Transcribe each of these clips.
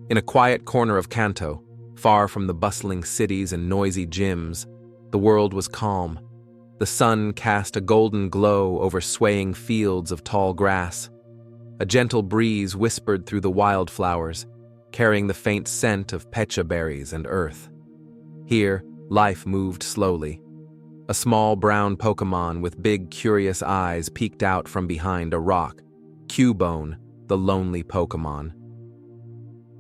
In a quiet corner of Kanto, far from the bustling cities and noisy gyms, the world was calm. The sun cast a golden glow over swaying fields of tall grass. A gentle breeze whispered through the wildflowers, carrying the faint scent of pecha berries and earth. Here, life moved slowly. A small brown Pokémon with big, curious eyes peeked out from behind a rock. Cubone, the lonely Pokémon.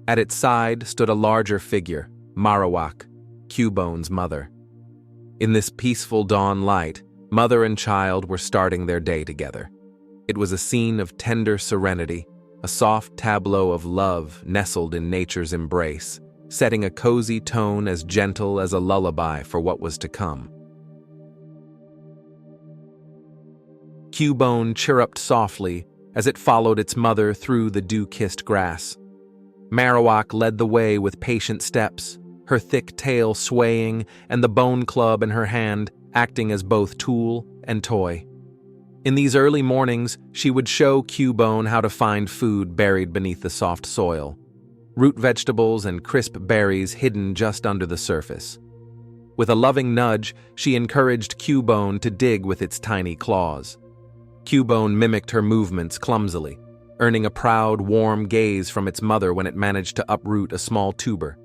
At its side stood a larger figure, Marowak, Cubone's mother. In this peaceful dawn light, mother and child were starting their day together. It was a scene of tender serenity, a soft tableau of love nestled in nature's embrace, setting a cozy tone as gentle as a lullaby for what was to come. Cubone chirruped softly as it followed its mother through the dew-kissed grass. Marowak led the way with patient steps, her thick tail swaying and the bone club in her hand acting as both tool and toy. In these early mornings, she would show Cubone how to find food buried beneath the soft soil, root vegetables and crisp berries hidden just under the surface. With a loving nudge, she encouraged Cubone to dig with its tiny claws. Cubone mimicked her movements clumsily, earning a proud, warm gaze from its mother when it managed to uproot a small tuber.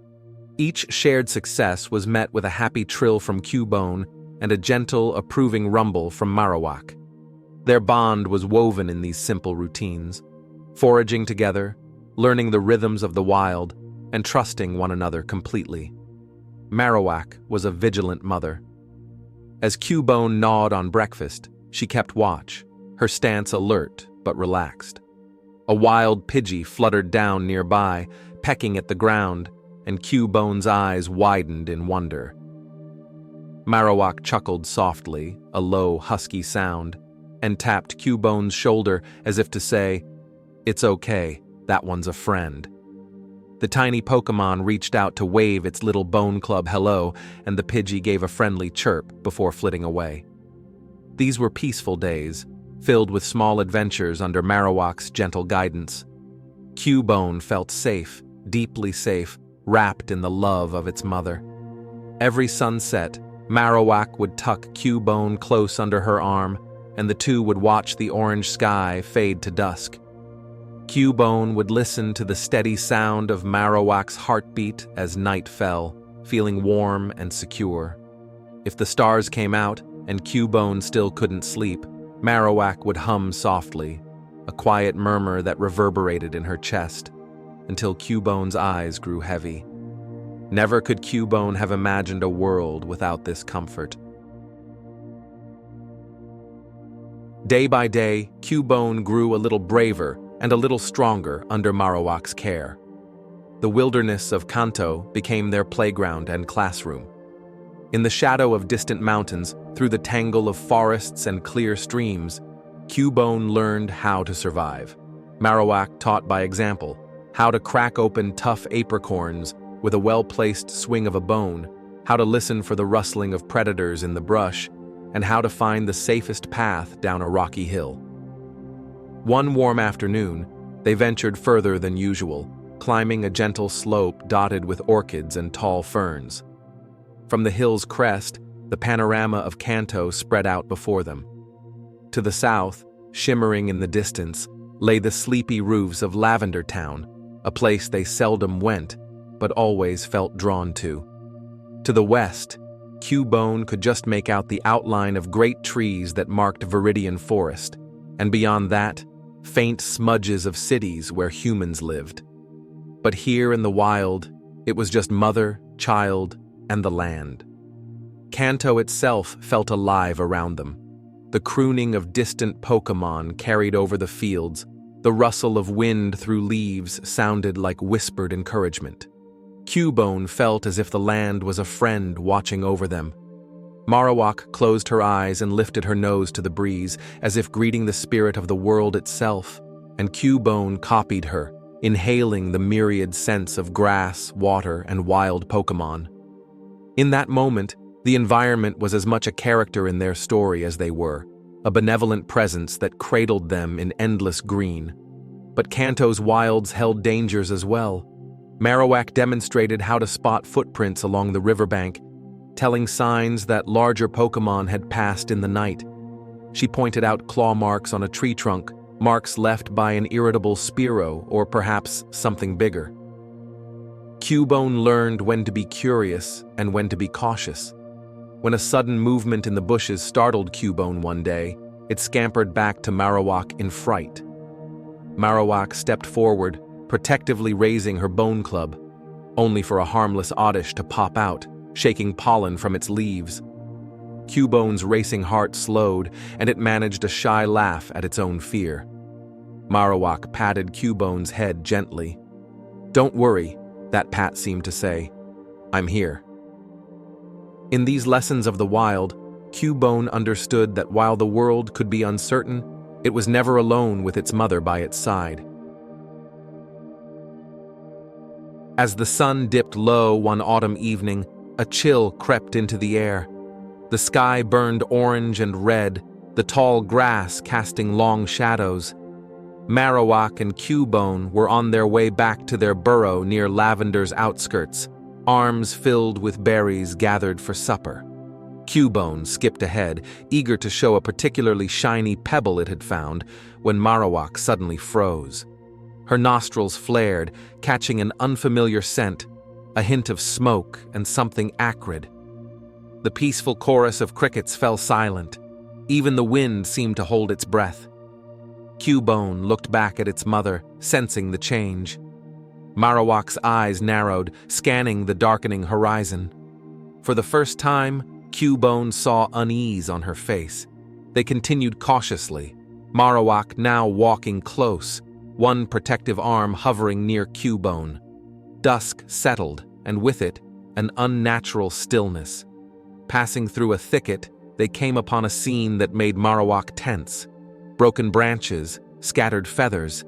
Each shared success was met with a happy trill from Cubone and a gentle, approving rumble from Marowak. Their bond was woven in these simple routines, foraging together, learning the rhythms of the wild, and trusting one another completely. Marowak was a vigilant mother. As Cubone gnawed on breakfast, she kept watch, her stance alert but relaxed. A wild Pidgey fluttered down nearby, pecking at the ground, and Cubone's eyes widened in wonder. Marowak chuckled softly, a low, husky sound, and tapped Cubone's shoulder as if to say, "It's okay, that one's a friend." The tiny Pokémon reached out to wave its little bone club hello, and the Pidgey gave a friendly chirp before flitting away. These were peaceful days, filled with small adventures under Marowak's gentle guidance. Cubone felt safe, deeply safe, wrapped in the love of its mother. Every sunset, Marowak would tuck Cubone close under her arm, and the two would watch the orange sky fade to dusk. Cubone would listen to the steady sound of Marowak's heartbeat as night fell, feeling warm and secure. If the stars came out and Cubone still couldn't sleep, Marowak would hum softly, a quiet murmur that reverberated in her chest, until Cubone's eyes grew heavy. Never could Cubone have imagined a world without this comfort. Day by day, Cubone grew a little braver and a little stronger under Marowak's care. The wilderness of Kanto became their playground and classroom. In the shadow of distant mountains, through the tangle of forests and clear streams, Cubone learned how to survive. Marowak taught by example, how to crack open tough apricorns with a well-placed swing of a bone, how to listen for the rustling of predators in the brush, and how to find the safest path down a rocky hill. One warm afternoon, they ventured further than usual, climbing a gentle slope dotted with orchids and tall ferns. From the hill's crest, the panorama of Kanto spread out before them. To the south, shimmering in the distance, lay the sleepy roofs of Lavender Town, a place they seldom went, but always felt drawn to. To the west, Cubone could just make out the outline of great trees that marked Viridian Forest, and beyond that, faint smudges of cities where humans lived. But here in the wild, it was just mother, child, and the land. Kanto itself felt alive around them. The crooning of distant Pokémon carried over the fields. The rustle of wind through leaves sounded like whispered encouragement. Cubone felt as if the land was a friend watching over them. Marowak closed her eyes and lifted her nose to the breeze, as if greeting the spirit of the world itself, and Cubone copied her, inhaling the myriad scents of grass, water, and wild Pokémon. In that moment, the environment was as much a character in their story as they were, a benevolent presence that cradled them in endless green. But Kanto's wilds held dangers as well. Marowak demonstrated how to spot footprints along the riverbank, telling signs that larger Pokémon had passed in the night. She pointed out claw marks on a tree trunk, marks left by an irritable Spearow or perhaps something bigger. Cubone learned when to be curious and when to be cautious. When a sudden movement in the bushes startled Cubone one day, it scampered back to Marowak in fright. Marowak stepped forward, protectively raising her bone club, only for a harmless oddish to pop out, shaking pollen from its leaves. Cubone's racing heart slowed, and it managed a shy laugh at its own fear. Marowak patted Cubone's head gently. "Don't worry," that pat seemed to say. "I'm here." In these lessons of the wild, Cubone understood that while the world could be uncertain, it was never alone with its mother by its side. As the sun dipped low one autumn evening, a chill crept into the air. The sky burned orange and red, the tall grass casting long shadows. Marowak and Cubone were on their way back to their burrow near Lavender's outskirts, arms filled with berries gathered for supper. Cubone skipped ahead, eager to show a particularly shiny pebble it had found, when Marowak suddenly froze. Her nostrils flared, catching an unfamiliar scent, a hint of smoke and something acrid. The peaceful chorus of crickets fell silent. Even the wind seemed to hold its breath. Cubone looked back at its mother, sensing the change. Marowak's eyes narrowed, scanning the darkening horizon. For the first time, Cubone saw unease on her face. They continued cautiously, Marowak now walking close, one protective arm hovering near Cubone. Dusk settled, and with it, an unnatural stillness. Passing through a thicket, they came upon a scene that made Marowak tense. Broken branches, scattered feathers,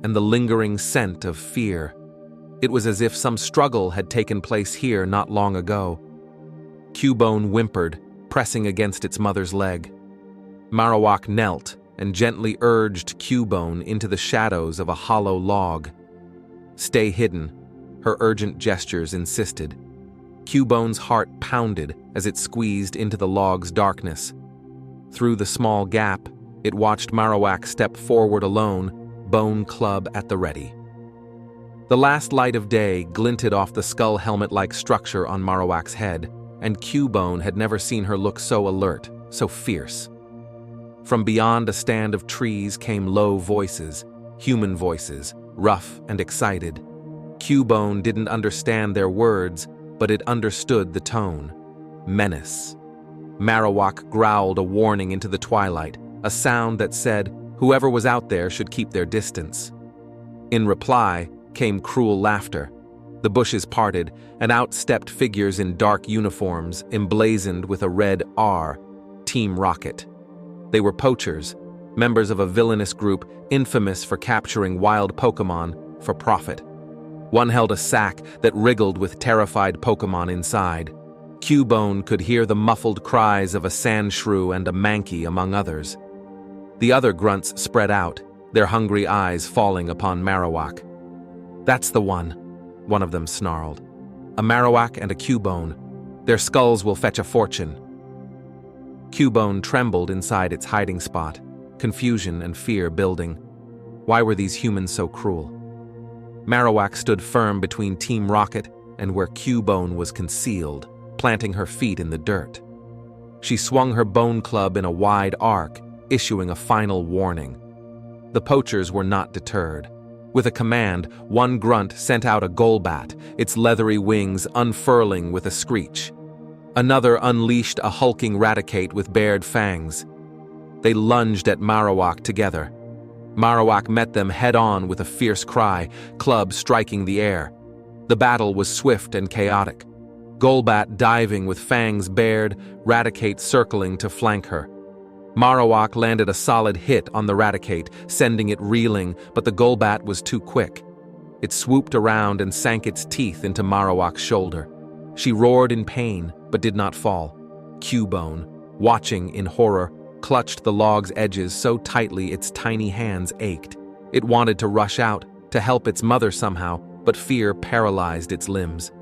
and the lingering scent of fear. It was as if some struggle had taken place here not long ago. Cubone whimpered, pressing against its mother's leg. Marowak knelt and gently urged Cubone into the shadows of a hollow log. "Stay hidden," her urgent gestures insisted. Cubone's heart pounded as it squeezed into the log's darkness. Through the small gap, it watched Marowak step forward alone, bone club at the ready. The last light of day glinted off the skull helmet-like structure on Marowak's head, and Cubone had never seen her look so alert, so fierce. From beyond a stand of trees came low voices, human voices, rough and excited. Cubone didn't understand their words, but it understood the tone. Menace. Marowak growled a warning into the twilight, a sound that said whoever was out there should keep their distance. In reply came cruel laughter. The bushes parted, and out stepped figures in dark uniforms emblazoned with a red R, Team Rocket. They were poachers, members of a villainous group infamous for capturing wild Pokémon for profit. One held a sack that wriggled with terrified Pokémon inside. Cubone could hear the muffled cries of a Sandshrew and a Mankey among others. The other grunts spread out, their hungry eyes falling upon Marowak. "That's the one of them snarled. "A Marowak and a Cubone. Their skulls will fetch a fortune." Cubone trembled inside its hiding spot, confusion and fear building. Why were these humans so cruel? Marowak stood firm between Team Rocket and where Cubone was concealed, planting her feet in the dirt. She swung her bone club in a wide arc, issuing a final warning. The poachers were not deterred. With a command, one grunt sent out a Golbat, its leathery wings unfurling with a screech. Another unleashed a hulking Raticate with bared fangs. They lunged at Marowak together. Marowak met them head-on with a fierce cry, club striking the air. The battle was swift and chaotic. Golbat diving with fangs bared, Raticate circling to flank her. Marowak landed a solid hit on the Raticate, sending it reeling, but the Golbat was too quick. It swooped around and sank its teeth into Marowak's shoulder. She roared in pain, but did not fall. Cubone, watching in horror, clutched the log's edges so tightly its tiny hands ached. It wanted to rush out, to help its mother somehow, but fear paralyzed its limbs.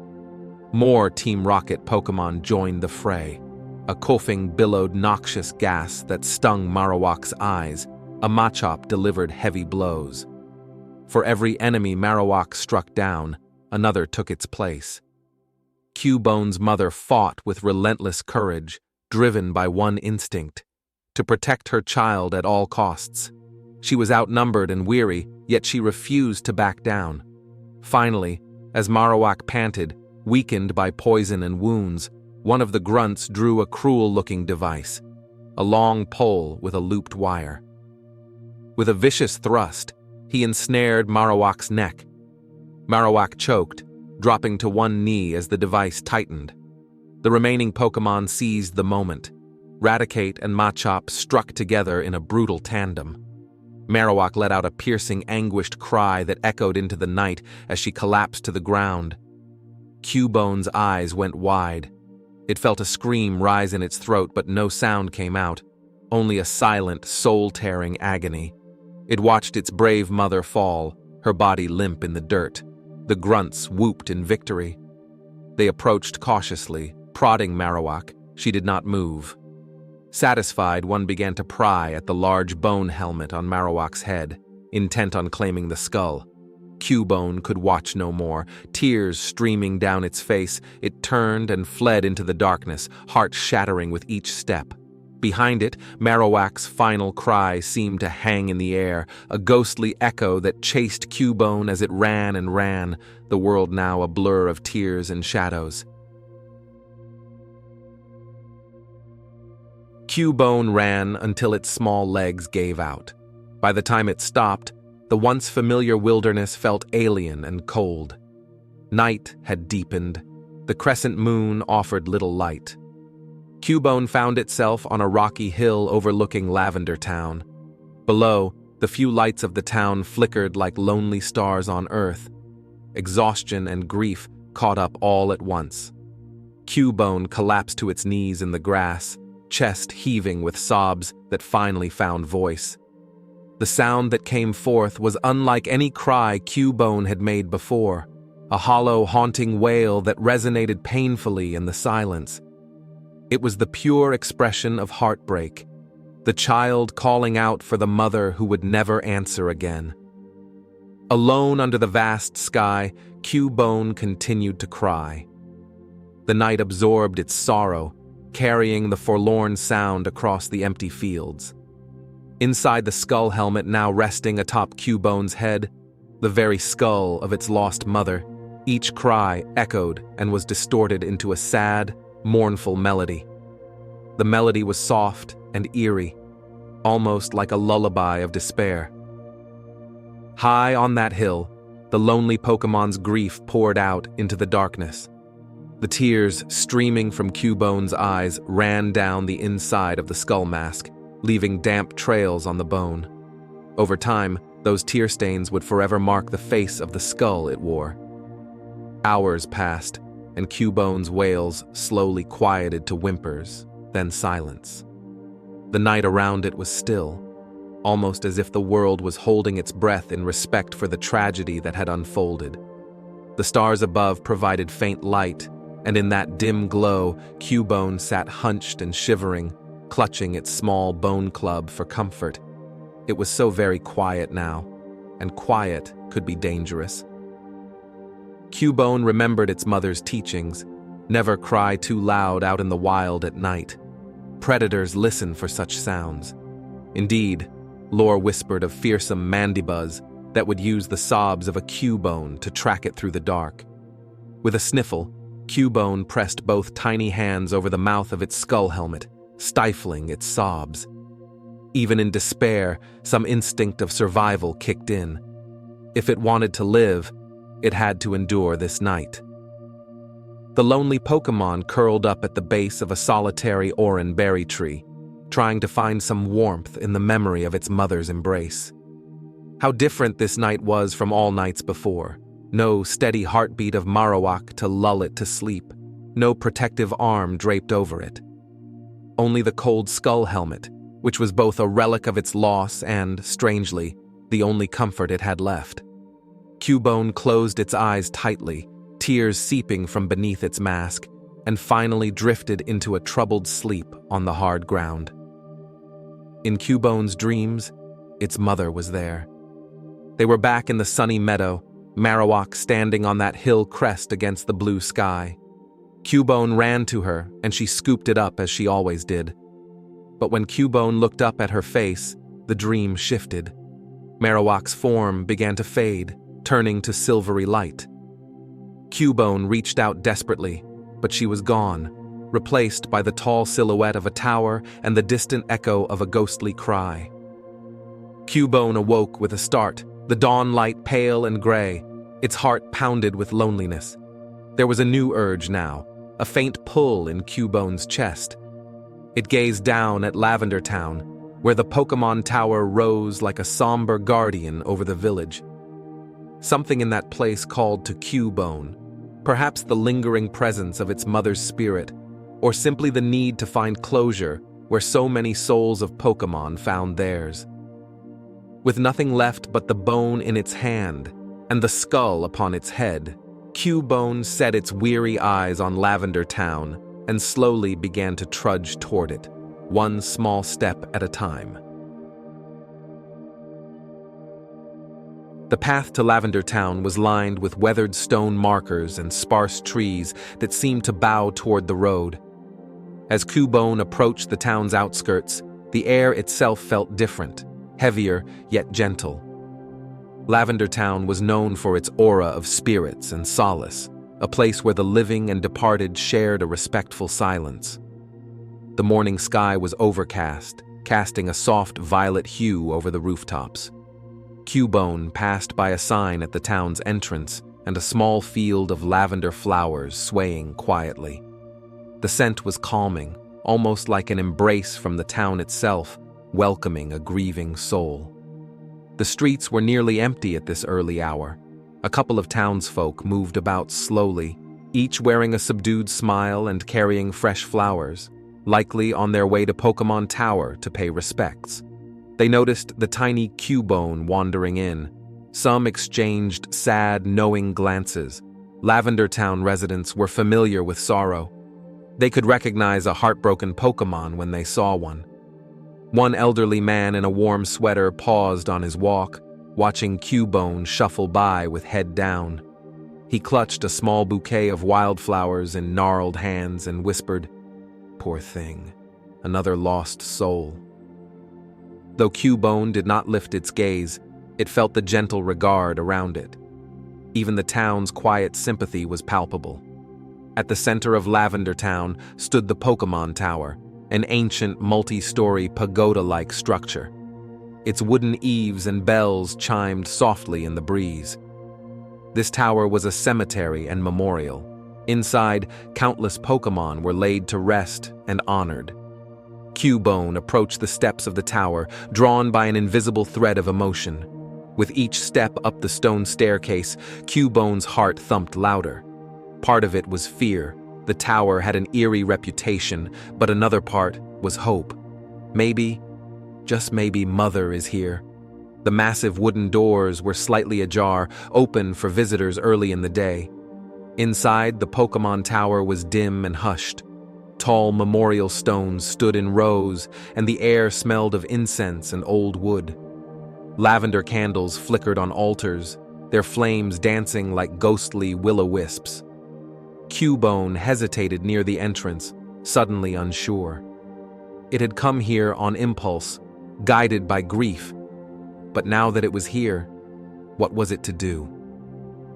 More Team Rocket Pokémon joined the fray. A coughing billowed noxious gas that stung Marowak's eyes. A Machop delivered heavy blows. For every enemy Marowak struck down, another took its place. Cubone's mother fought with relentless courage, driven by one instinct: to protect her child at all costs. She was outnumbered and weary, yet she refused to back down. Finally, as Marowak panted, weakened by poison and wounds, one of the grunts drew a cruel-looking device, a long pole with a looped wire. With a vicious thrust, he ensnared Marowak's neck. Marowak choked, dropping to one knee as the device tightened. The remaining Pokémon seized the moment. Raticate and Machop struck together in a brutal tandem. Marowak let out a piercing, anguished cry that echoed into the night as she collapsed to the ground. Cubone's eyes went wide. It felt a scream rise in its throat, but no sound came out, only a silent, soul-tearing agony. It watched its brave mother fall, her body limp in the dirt. The grunts whooped in victory. They approached cautiously, prodding Marowak. She did not move. Satisfied, one began to pry at the large bone helmet on Marowak's head, intent on claiming the skull. Cubone could watch no more. Tears streaming down its face, it turned and fled into the darkness, heart shattering with each step. Behind it, Marowak's final cry seemed to hang in the air, a ghostly echo that chased Cubone as it ran and ran, the world now a blur of tears and shadows. Cubone ran until its small legs gave out. By the time it stopped, the once familiar wilderness felt alien and cold. Night had deepened. The crescent moon offered little light. Cubone found itself on a rocky hill overlooking Lavender Town. Below, the few lights of the town flickered like lonely stars on Earth. Exhaustion and grief caught up all at once. Cubone collapsed to its knees in the grass, chest heaving with sobs that finally found voice. The sound that came forth was unlike any cry Cubone had made before, a hollow, haunting wail that resonated painfully in the silence. It was the pure expression of heartbreak, the child calling out for the mother who would never answer again. Alone under the vast sky, Cubone continued to cry. The night absorbed its sorrow, carrying the forlorn sound across the empty fields. Inside the skull helmet now resting atop Cubone's head, the very skull of its lost mother, each cry echoed and was distorted into a sad, mournful melody. The melody was soft and eerie, almost like a lullaby of despair. High on that hill, the lonely Pokémon's grief poured out into the darkness. The tears streaming from Cubone's eyes ran down the inside of the skull mask, leaving damp trails on the bone. Over time, those tear stains would forever mark the face of the skull it wore. Hours passed, and Cubone's wails slowly quieted to whimpers, then silence. The night around it was still, almost as if the world was holding its breath in respect for the tragedy that had unfolded. The stars above provided faint light, and in that dim glow, Cubone sat hunched and shivering, clutching its small bone club for comfort. It was so very quiet now, and quiet could be dangerous. Cubone remembered its mother's teachings: never cry too loud out in the wild at night. Predators listen for such sounds. Indeed, lore whispered of fearsome mandibuzz that would use the sobs of a Cubone to track it through the dark. With a sniffle, Cubone pressed both tiny hands over the mouth of its skull helmet, stifling its sobs. Even in despair, some instinct of survival kicked in. If it wanted to live, it had to endure this night. The lonely Pokémon curled up at the base of a solitary oran berry tree, trying to find some warmth in the memory of its mother's embrace. How different this night was from all nights before. No steady heartbeat of Marowak to lull it to sleep, no protective arm draped over it. Only the cold skull helmet, which was both a relic of its loss and, strangely, the only comfort it had left. Cubone closed its eyes tightly, tears seeping from beneath its mask, and finally drifted into a troubled sleep on the hard ground. In Cubone's dreams, its mother was there. They were back in the sunny meadow, Marowak standing on that hill crest against the blue sky. Cubone ran to her, and she scooped it up as she always did. But when Cubone looked up at her face, the dream shifted. Marowak's form began to fade, turning to silvery light. Cubone reached out desperately, but she was gone, replaced by the tall silhouette of a tower and the distant echo of a ghostly cry. Cubone awoke with a start, the dawn light pale and gray, its heart pounded with loneliness. There was a new urge now, a faint pull in Cubone's chest. It gazed down at Lavender Town, where the Pokémon Tower rose like a somber guardian over the village. Something in that place called to Cubone, perhaps the lingering presence of its mother's spirit, or simply the need to find closure where so many souls of Pokémon found theirs. With nothing left but the bone in its hand and the skull upon its head, Cubone set its weary eyes on Lavender Town and slowly began to trudge toward it, one small step at a time. The path to Lavender Town was lined with weathered stone markers and sparse trees that seemed to bow toward the road. As Cubone approached the town's outskirts, the air itself felt different, heavier yet gentle. Lavender Town was known for its aura of spirits and solace, a place where the living and departed shared a respectful silence. The morning sky was overcast, casting a soft violet hue over the rooftops. Cubone passed by a sign at the town's entrance and a small field of lavender flowers swaying quietly. The scent was calming, almost like an embrace from the town itself, welcoming a grieving soul. The streets were nearly empty at this early hour. A couple of townsfolk moved about slowly, each wearing a subdued smile and carrying fresh flowers, likely on their way to Pokémon Tower to pay respects. They noticed the tiny Cubone wandering in. Some exchanged sad, knowing glances. Lavender Town residents were familiar with sorrow. They could recognize a heartbroken Pokémon when they saw one. One elderly man in a warm sweater paused on his walk, watching Cubone shuffle by with head down. He clutched a small bouquet of wildflowers in gnarled hands and whispered, "Poor thing, another lost soul." Though Cubone did not lift its gaze, it felt the gentle regard around it. Even the town's quiet sympathy was palpable. At the center of Lavender Town stood the Pokémon Tower, an ancient multi-story pagoda-like structure. Its wooden eaves and bells chimed softly in the breeze. This tower was a cemetery and memorial. Inside, countless Pokémon were laid to rest and honored. Cubone approached the steps of the tower, drawn by an invisible thread of emotion. With each step up the stone staircase, Cubone's heart thumped louder. Part of it was fear. The tower had an eerie reputation, but another part was hope. Maybe, just maybe, Mother is here. The massive wooden doors were slightly ajar, open for visitors early in the day. Inside, the Pokémon Tower was dim and hushed. Tall memorial stones stood in rows, and the air smelled of incense and old wood. Lavender candles flickered on altars, their flames dancing like ghostly will-o-wisps. Cubone hesitated near the entrance, suddenly unsure. It had come here on impulse, guided by grief. But now that it was here, what was it to do?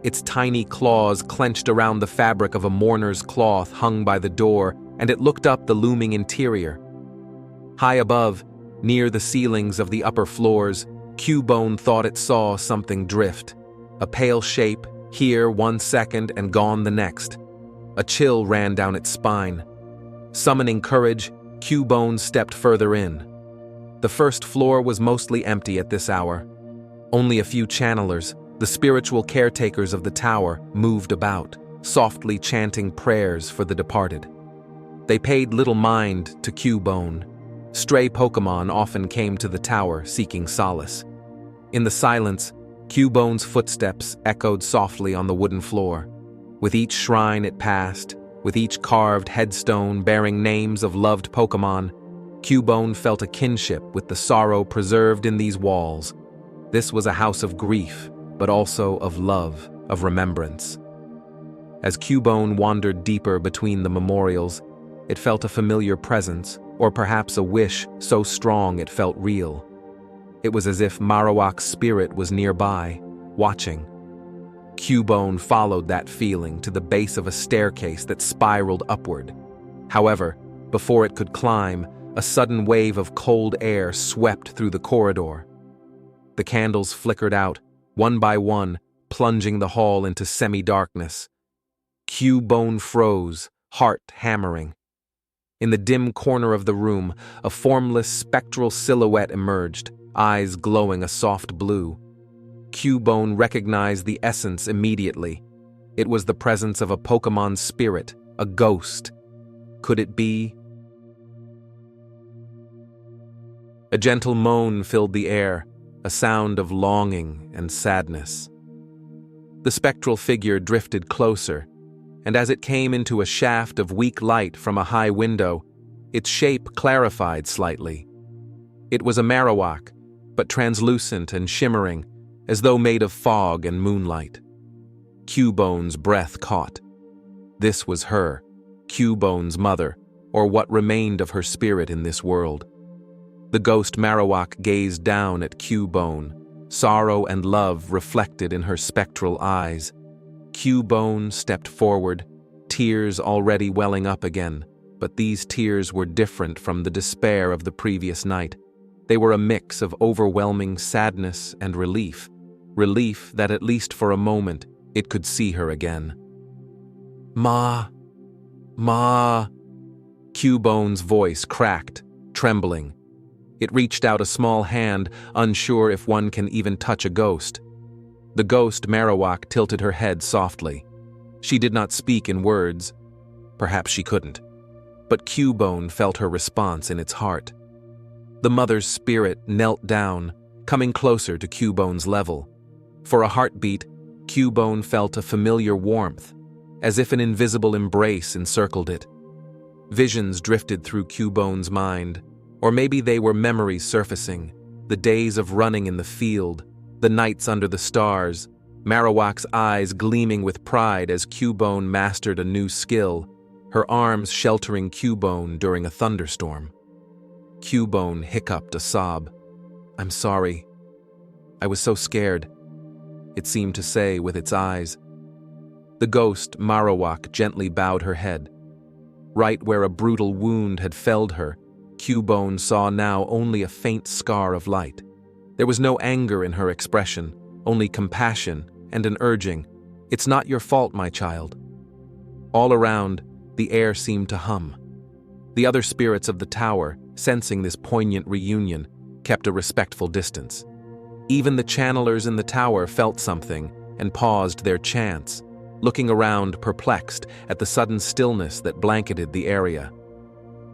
Its tiny claws clenched around the fabric of a mourner's cloth hung by the door, and it looked up the looming interior. High above, near the ceilings of the upper floors, Cubone thought it saw something drift. A pale shape, here 1 second and gone the next. A chill ran down its spine. Summoning courage, Cubone stepped further in. The first floor was mostly empty at this hour. Only a few channelers, the spiritual caretakers of the tower, moved about, softly chanting prayers for the departed. They paid little mind to Cubone. Stray Pokémon often came to the tower seeking solace. In the silence, Cubone's footsteps echoed softly on the wooden floor. With each shrine it passed, with each carved headstone bearing names of loved Pokémon, Cubone felt a kinship with the sorrow preserved in these walls. This was a house of grief, but also of love, of remembrance. As Cubone wandered deeper between the memorials, it felt a familiar presence, or perhaps a wish so strong it felt real. It was as if Marowak's spirit was nearby, watching. Cubone followed that feeling to the base of a staircase that spiraled upward. However, before it could climb, a sudden wave of cold air swept through the corridor. The candles flickered out, one by one, plunging the hall into semi-darkness. Cubone froze, heart hammering. In the dim corner of the room, a formless spectral silhouette emerged, eyes glowing a soft blue. Cubone recognized the essence immediately. It was the presence of a Pokémon spirit, a ghost. Could it be? A gentle moan filled the air, a sound of longing and sadness. The spectral figure drifted closer, and as it came into a shaft of weak light from a high window, its shape clarified slightly. It was a Marowak, but translucent and shimmering, as though made of fog and moonlight. Cubone's breath caught. This was her, Cubone's mother, or what remained of her spirit in this world. The ghost Marowak gazed down at Cubone, sorrow and love reflected in her spectral eyes. Cubone stepped forward, tears already welling up again, but these tears were different from the despair of the previous night. They were a mix of overwhelming sadness and relief that at least for a moment it could see her again. Ma. Cubone's voice cracked, trembling. It reached out a small hand, unsure if one can even touch a ghost. The ghost Marowak tilted her head softly. She did not speak in words. Perhaps she couldn't. But Cubone felt her response in its heart. The mother's spirit knelt down, coming closer to Cubone's level. For a heartbeat, Cubone felt a familiar warmth, as if an invisible embrace encircled it. Visions drifted through Cubone's mind, or maybe they were memories surfacing, the days of running in the field, the nights under the stars, Marowak's eyes gleaming with pride as Cubone mastered a new skill, her arms sheltering Cubone during a thunderstorm. Cubone hiccuped a sob. "I'm sorry. I was so scared," it seemed to say with its eyes. The ghost Marowak gently bowed her head. Right where a brutal wound had felled her, Cubone saw now only a faint scar of light. There was no anger in her expression, only compassion and an urging, "It's not your fault, my child." All around, the air seemed to hum. The other spirits of the tower, sensing this poignant reunion, kept a respectful distance. Even the channelers in the tower felt something and paused their chants, looking around perplexed at the sudden stillness that blanketed the area.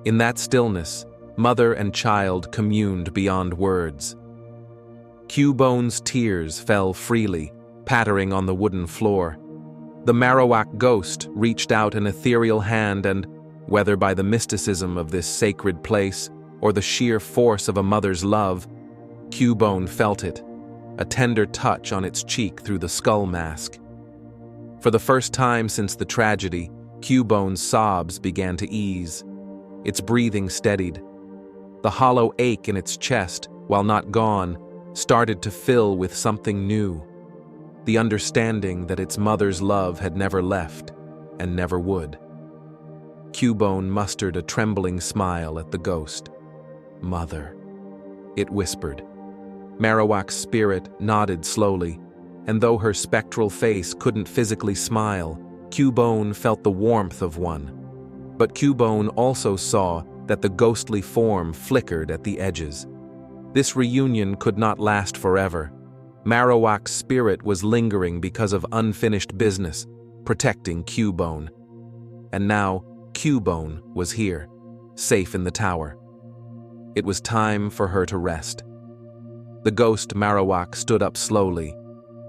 In that stillness, mother and child communed beyond words. Cubone's tears fell freely, pattering on the wooden floor. The Marowak ghost reached out an ethereal hand and, whether by the mysticism of this sacred place or the sheer force of a mother's love, Cubone felt it, a tender touch on its cheek through the skull mask. For the first time since the tragedy, Cubone's sobs began to ease. Its breathing steadied. The hollow ache in its chest, while not gone, started to fill with something new. The understanding that its mother's love had never left, and never would. Cubone mustered a trembling smile at the ghost. "Mother," it whispered. Marowak's spirit nodded slowly, and though her spectral face couldn't physically smile, Cubone felt the warmth of one. But Cubone also saw that the ghostly form flickered at the edges. This reunion could not last forever. Marowak's spirit was lingering because of unfinished business, protecting Cubone. And now, Cubone was here, safe in the tower. It was time for her to rest. The ghost Marowak stood up slowly,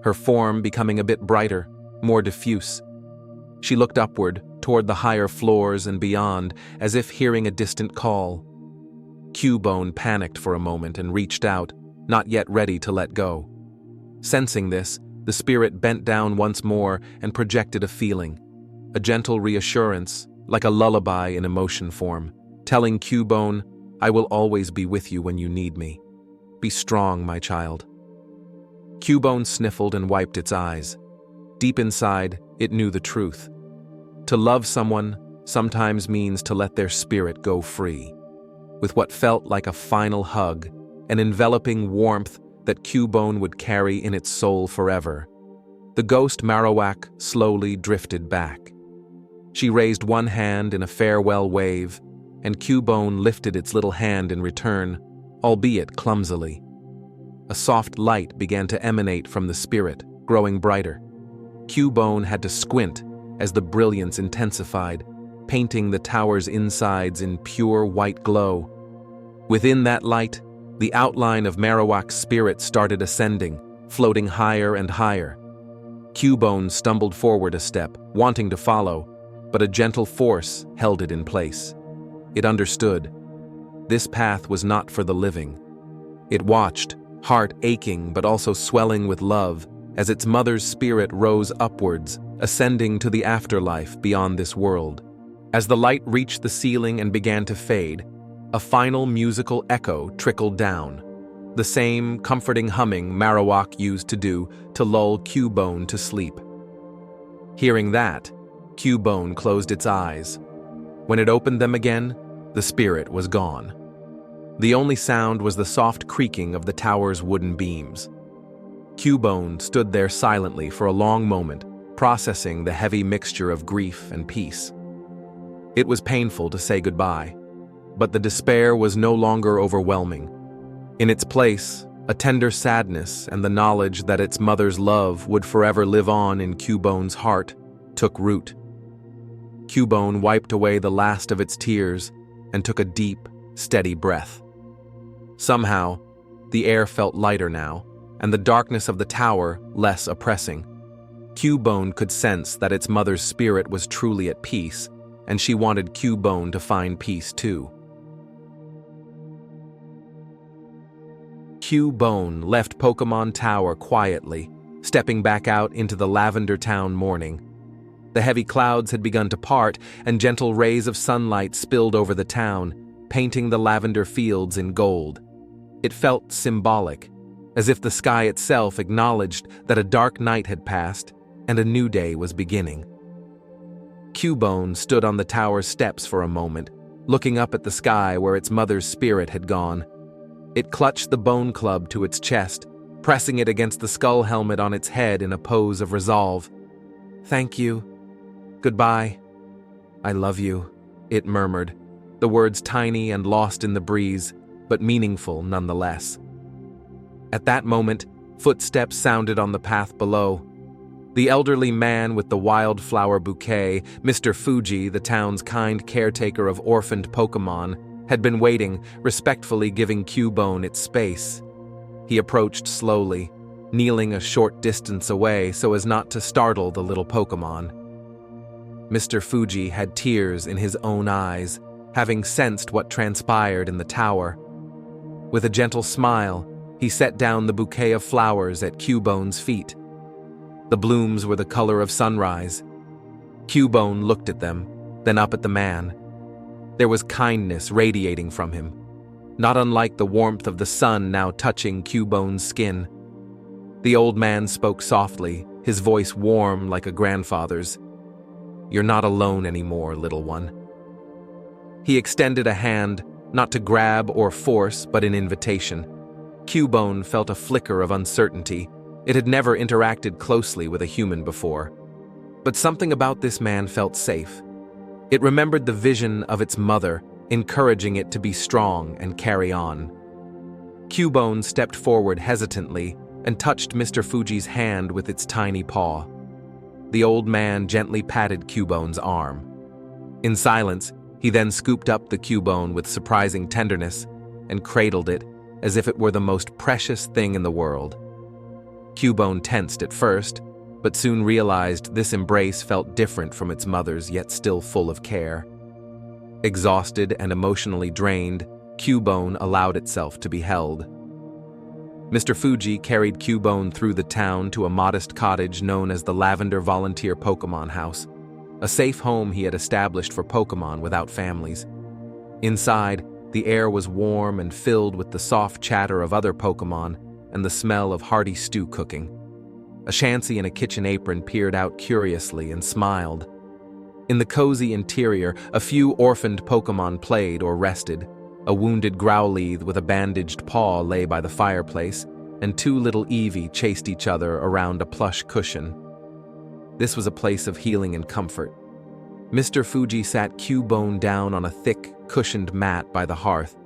her form becoming a bit brighter, more diffuse. She looked upward, toward the higher floors and beyond, as if hearing a distant call. Cubone panicked for a moment and reached out, not yet ready to let go. Sensing this, the spirit bent down once more and projected a feeling, a gentle reassurance, like a lullaby in emotion form, telling Cubone, "I will always be with you when you need me. Be strong, my child." Cubone sniffled and wiped its eyes. Deep inside, it knew the truth. To love someone sometimes means to let their spirit go free. With what felt like a final hug, an enveloping warmth that Cubone would carry in its soul forever, the ghost Marowak slowly drifted back. She raised one hand in a farewell wave, and Cubone lifted its little hand in return, albeit clumsily. A soft light began to emanate from the spirit, growing brighter. Cubone had to squint as the brilliance intensified, painting the tower's insides in pure white glow. Within that light, the outline of Marowak's spirit started ascending, floating higher and higher. Cubone stumbled forward a step, wanting to follow, but a gentle force held it in place. It understood. This path was not for the living. It watched, heart aching but also swelling with love, as its mother's spirit rose upwards, ascending to the afterlife beyond this world. As the light reached the ceiling and began to fade, a final musical echo trickled down, the same comforting humming Marowak used to do to lull Cubone to sleep. Hearing that, Cubone closed its eyes. When it opened them again, the spirit was gone. The only sound was the soft creaking of the tower's wooden beams. Cubone stood there silently for a long moment, processing the heavy mixture of grief and peace. It was painful to say goodbye, but the despair was no longer overwhelming. In its place, a tender sadness and the knowledge that its mother's love would forever live on in Cubone's heart took root. Cubone wiped away the last of its tears and took a deep, steady breath. Somehow, the air felt lighter now, and the darkness of the tower less oppressing. Cubone could sense that its mother's spirit was truly at peace, and she wanted Cubone to find peace too. Cubone left Pokémon Tower quietly, stepping back out into the Lavender Town morning. The heavy clouds had begun to part, and gentle rays of sunlight spilled over the town, painting the lavender fields in gold. It felt symbolic, as if the sky itself acknowledged that a dark night had passed and a new day was beginning. Cubone stood on the tower's steps for a moment, looking up at the sky where its mother's spirit had gone. It clutched the bone club to its chest, pressing it against the skull helmet on its head in a pose of resolve. "Thank you. Goodbye. I love you," it murmured, the words tiny and lost in the breeze, but meaningful nonetheless. At that moment, footsteps sounded on the path below. The elderly man with the wildflower bouquet, Mr. Fuji, the town's kind caretaker of orphaned Pokémon, had been waiting, respectfully giving Cubone its space. He approached slowly, kneeling a short distance away so as not to startle the little Pokémon. Mr. Fuji had tears in his own eyes, having sensed what transpired in the tower. With a gentle smile, he set down the bouquet of flowers at Cubone's feet. The blooms were the color of sunrise. Cubone looked at them, then up at the man. There was kindness radiating from him, not unlike the warmth of the sun now touching Cubone's skin. The old man spoke softly, his voice warm like a grandfather's. "You're not alone anymore, little one." He extended a hand, not to grab or force, but an invitation. Cubone felt a flicker of uncertainty. It had never interacted closely with a human before. But something about this man felt safe. It remembered the vision of its mother, encouraging it to be strong and carry on. Cubone stepped forward hesitantly and touched Mr. Fuji's hand with its tiny paw. The old man gently patted Cubone's arm. In silence, he then scooped up the Cubone with surprising tenderness and cradled it as if it were the most precious thing in the world. Cubone tensed at first, but soon realized this embrace felt different from its mother's, yet still full of care. Exhausted and emotionally drained, Cubone allowed itself to be held. Mr. Fuji carried Cubone through the town to a modest cottage known as the Lavender Volunteer Pokémon House, a safe home he had established for Pokémon without families. Inside, the air was warm and filled with the soft chatter of other Pokémon and the smell of hearty stew cooking. A Shancy in a kitchen apron peered out curiously and smiled. In the cozy interior, a few orphaned Pokémon played or rested. A wounded Growlithe with a bandaged paw lay by the fireplace, and two little Eevee chased each other around a plush cushion. This was a place of healing and comfort. Mr. Fuji sat Cubone down on a thick, cushioned mat by the hearth.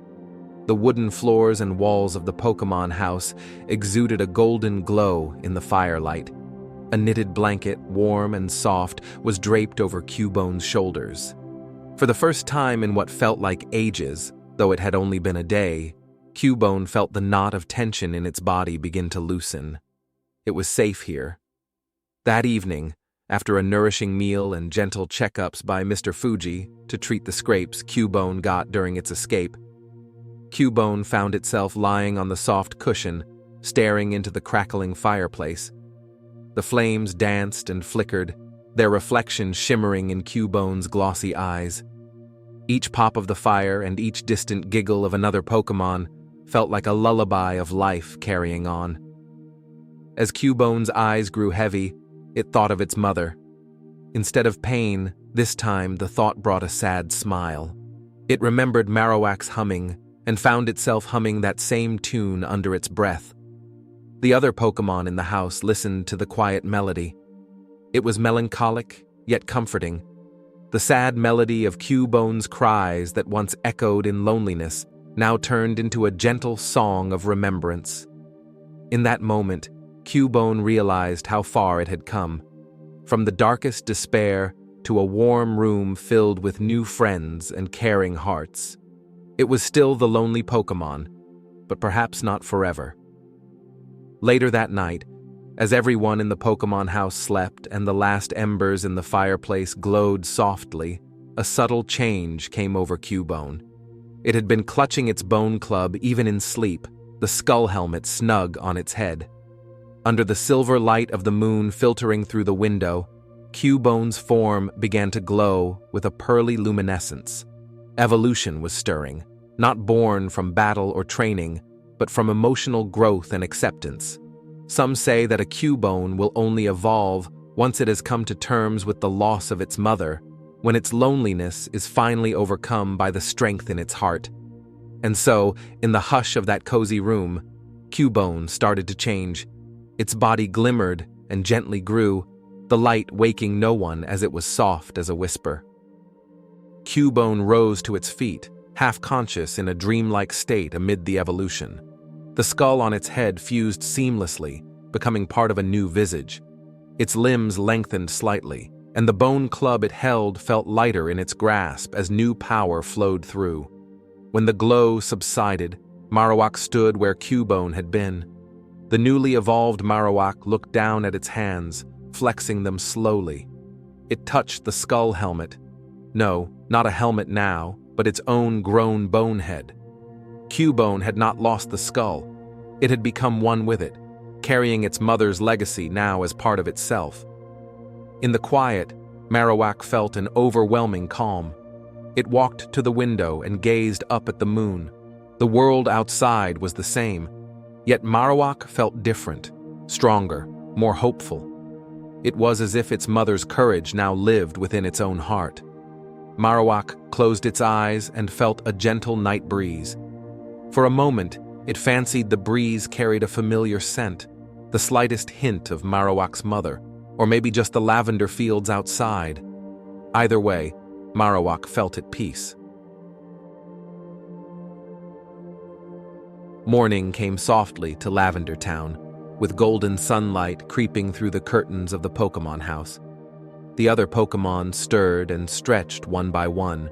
The wooden floors and walls of the Pokémon house exuded a golden glow in the firelight. A knitted blanket, warm and soft, was draped over Cubone's shoulders. For the first time in what felt like ages, though it had only been a day, Cubone felt the knot of tension in its body begin to loosen. It was safe here. That evening, after a nourishing meal and gentle checkups by Mr. Fuji to treat the scrapes Cubone got during its escape, Cubone found itself lying on the soft cushion, staring into the crackling fireplace. The flames danced and flickered, their reflection shimmering in Cubone's glossy eyes. Each pop of the fire and each distant giggle of another Pokémon felt like a lullaby of life carrying on. As Cubone's eyes grew heavy, it thought of its mother. Instead of pain, this time the thought brought a sad smile. It remembered Marowak's humming and found itself humming that same tune under its breath. The other Pokémon in the house listened to the quiet melody. It was melancholic, yet comforting. The sad melody of Cubone's cries that once echoed in loneliness now turned into a gentle song of remembrance. In that moment, Cubone realized how far it had come. From the darkest despair to a warm room filled with new friends and caring hearts. It was still the lonely Pokémon, but perhaps not forever. Later that night, as everyone in the Pokémon house slept and the last embers in the fireplace glowed softly, a subtle change came over Cubone. It had been clutching its bone club even in sleep, the skull helmet snug on its head. Under the silver light of the moon filtering through the window, Cubone's form began to glow with a pearly luminescence. Evolution was stirring, not born from battle or training, but from emotional growth and acceptance. Some say that a Cubone will only evolve once it has come to terms with the loss of its mother, when its loneliness is finally overcome by the strength in its heart. And so, in the hush of that cozy room, Cubone started to change. Its body glimmered and gently grew, the light waking no one as it was soft as a whisper. Cubone rose to its feet, half-conscious in a dreamlike state amid the evolution. The skull on its head fused seamlessly, becoming part of a new visage. Its limbs lengthened slightly, and the bone club it held felt lighter in its grasp as new power flowed through. When the glow subsided, Marowak stood where Cubone had been. The newly evolved Marowak looked down at its hands, flexing them slowly. It touched the skull helmet. No, not a helmet now, but its own grown bone head. Cubone had not lost the skull. It had become one with it, carrying its mother's legacy now as part of itself. In the quiet, Marowak felt an overwhelming calm. It walked to the window and gazed up at the moon. The world outside was the same, yet Marowak felt different, stronger, more hopeful. It was as if its mother's courage now lived within its own heart. Marowak closed its eyes and felt a gentle night breeze. For a moment, it fancied the breeze carried a familiar scent, the slightest hint of Marowak's mother, or maybe just the lavender fields outside. Either way, Marowak felt at peace. Morning came softly to Lavender Town, with golden sunlight creeping through the curtains of the Pokémon house. The other Pokémon stirred and stretched one by one.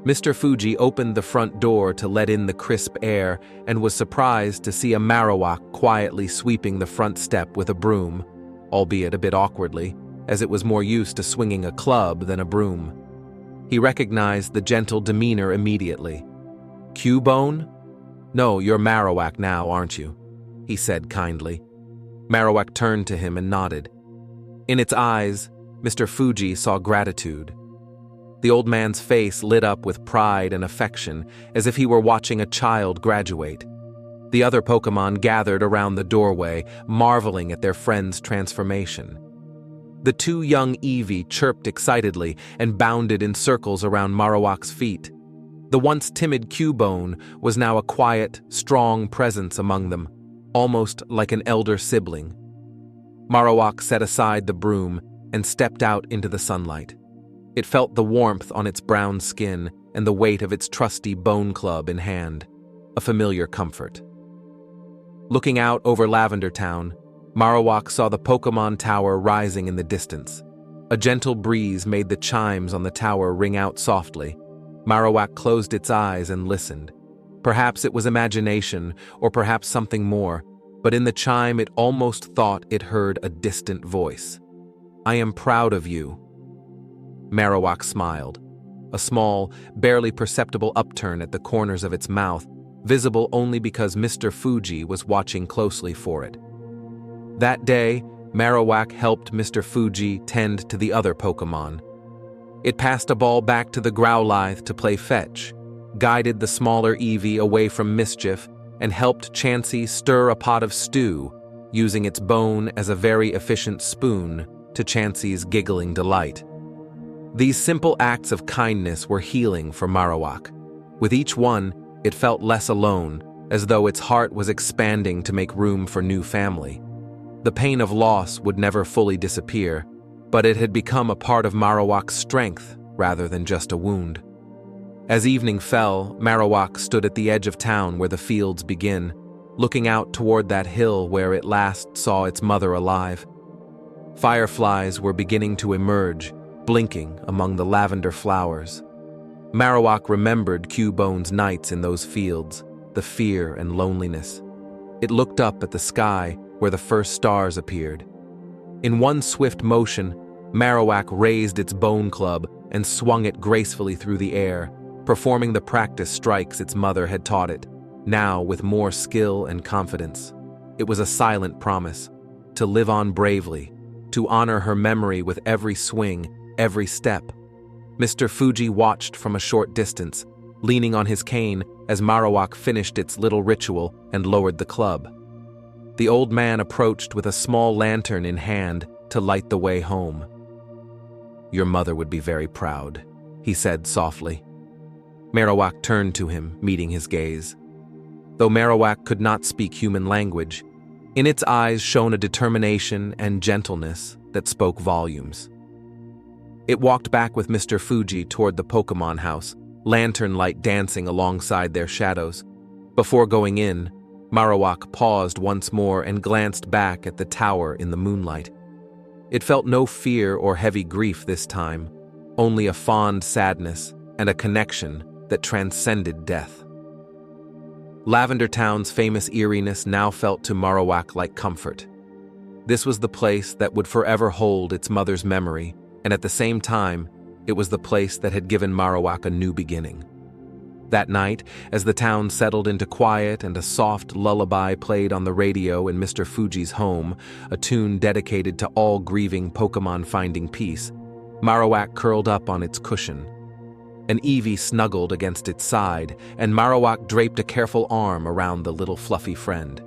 Mr. Fuji opened the front door to let in the crisp air and was surprised to see a Marowak quietly sweeping the front step with a broom, albeit a bit awkwardly, as it was more used to swinging a club than a broom. He recognized the gentle demeanor immediately. "Cubone? No, you're Marowak now, aren't you?" he said kindly. Marowak turned to him and nodded. In its eyes, Mr. Fuji saw gratitude. The old man's face lit up with pride and affection, as if he were watching a child graduate. The other Pokémon gathered around the doorway, marveling at their friend's transformation. The two young Eevee chirped excitedly and bounded in circles around Marowak's feet. The once timid Cubone was now a quiet, strong presence among them, almost like an elder sibling. Marowak set aside the broom and stepped out into the sunlight. It felt the warmth on its brown skin and the weight of its trusty bone club in hand, a familiar comfort. Looking out over Lavender Town, Marowak saw the Pokémon Tower rising in the distance. A gentle breeze made the chimes on the tower ring out softly. Marowak closed its eyes and listened. Perhaps it was imagination, or perhaps something more, but in the chime it almost thought it heard a distant voice. "I am proud of you." Marowak smiled, a small, barely perceptible upturn at the corners of its mouth, visible only because Mr. Fuji was watching closely for it. That day, Marowak helped Mr. Fuji tend to the other Pokémon. It passed a ball back to the Growlithe to play fetch, guided the smaller Eevee away from mischief, and helped Chansey stir a pot of stew, using its bone as a very efficient spoon to Chansey's giggling delight. These simple acts of kindness were healing for Marowak. With each one, it felt less alone, as though its heart was expanding to make room for new family. The pain of loss would never fully disappear, but it had become a part of Marowak's strength rather than just a wound. As evening fell, Marowak stood at the edge of town where the fields begin, looking out toward that hill where it last saw its mother alive. Fireflies were beginning to emerge, blinking among the lavender flowers. Marowak remembered Cubone's nights in those fields, the fear and loneliness. It looked up at the sky where the first stars appeared. In one swift motion, Marowak raised its bone club and swung it gracefully through the air, performing the practice strikes its mother had taught it, now with more skill and confidence. It was a silent promise, to live on bravely, to honor her memory with every swing, every step. Mr. Fuji watched from a short distance, leaning on his cane as Marowak finished its little ritual and lowered the club. The old man approached with a small lantern in hand to light the way home. "Your mother would be very proud," he said softly. Marowak turned to him, meeting his gaze. Though Marowak could not speak human language, in its eyes shone a determination and gentleness that spoke volumes. It walked back with Mr. Fuji toward the Pokémon house, lantern light dancing alongside their shadows. Before going in, Marowak paused once more and glanced back at the tower in the moonlight. It felt no fear or heavy grief this time, only a fond sadness and a connection that transcended death. Lavender Town's famous eeriness now felt to Marowak like comfort. This was the place that would forever hold its mother's memory, and at the same time, it was the place that had given Marowak a new beginning. That night, as the town settled into quiet and a soft lullaby played on the radio in Mr. Fuji's home, a tune dedicated to all grieving Pokémon finding peace, Marowak curled up on its cushion. An Eevee snuggled against its side, and Marowak draped a careful arm around the little fluffy friend.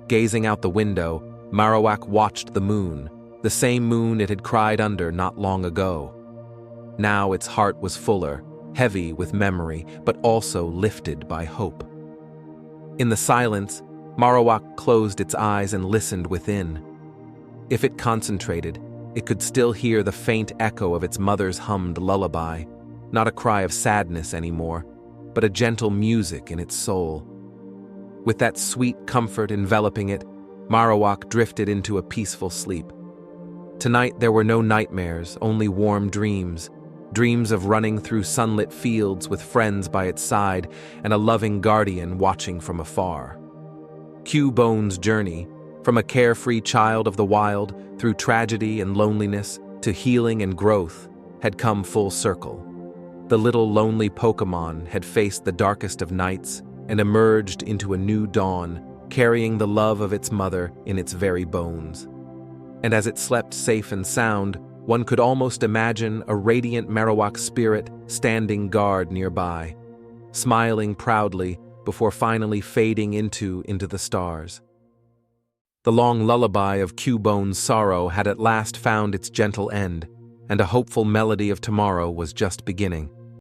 Gazing out the window, Marowak watched the moon, the same moon it had cried under not long ago. Now its heart was fuller, heavy with memory, but also lifted by hope. In the silence, Marowak closed its eyes and listened within. If it concentrated, it could still hear the faint echo of its mother's hummed lullaby, not a cry of sadness anymore, but a gentle music in its soul. With that sweet comfort enveloping it, Marowak drifted into a peaceful sleep. Tonight there were no nightmares, only warm dreams, dreams of running through sunlit fields with friends by its side and a loving guardian watching from afar. Cubone's journey, from a carefree child of the wild through tragedy and loneliness to healing and growth, had come full circle. The little lonely Pokémon had faced the darkest of nights and emerged into a new dawn, carrying the love of its mother in its very bones. And as it slept safe and sound, one could almost imagine a radiant Marowak spirit standing guard nearby, smiling proudly before finally fading into the stars. The long lullaby of Cubone's sorrow had at last found its gentle end, and a hopeful melody of tomorrow was just beginning.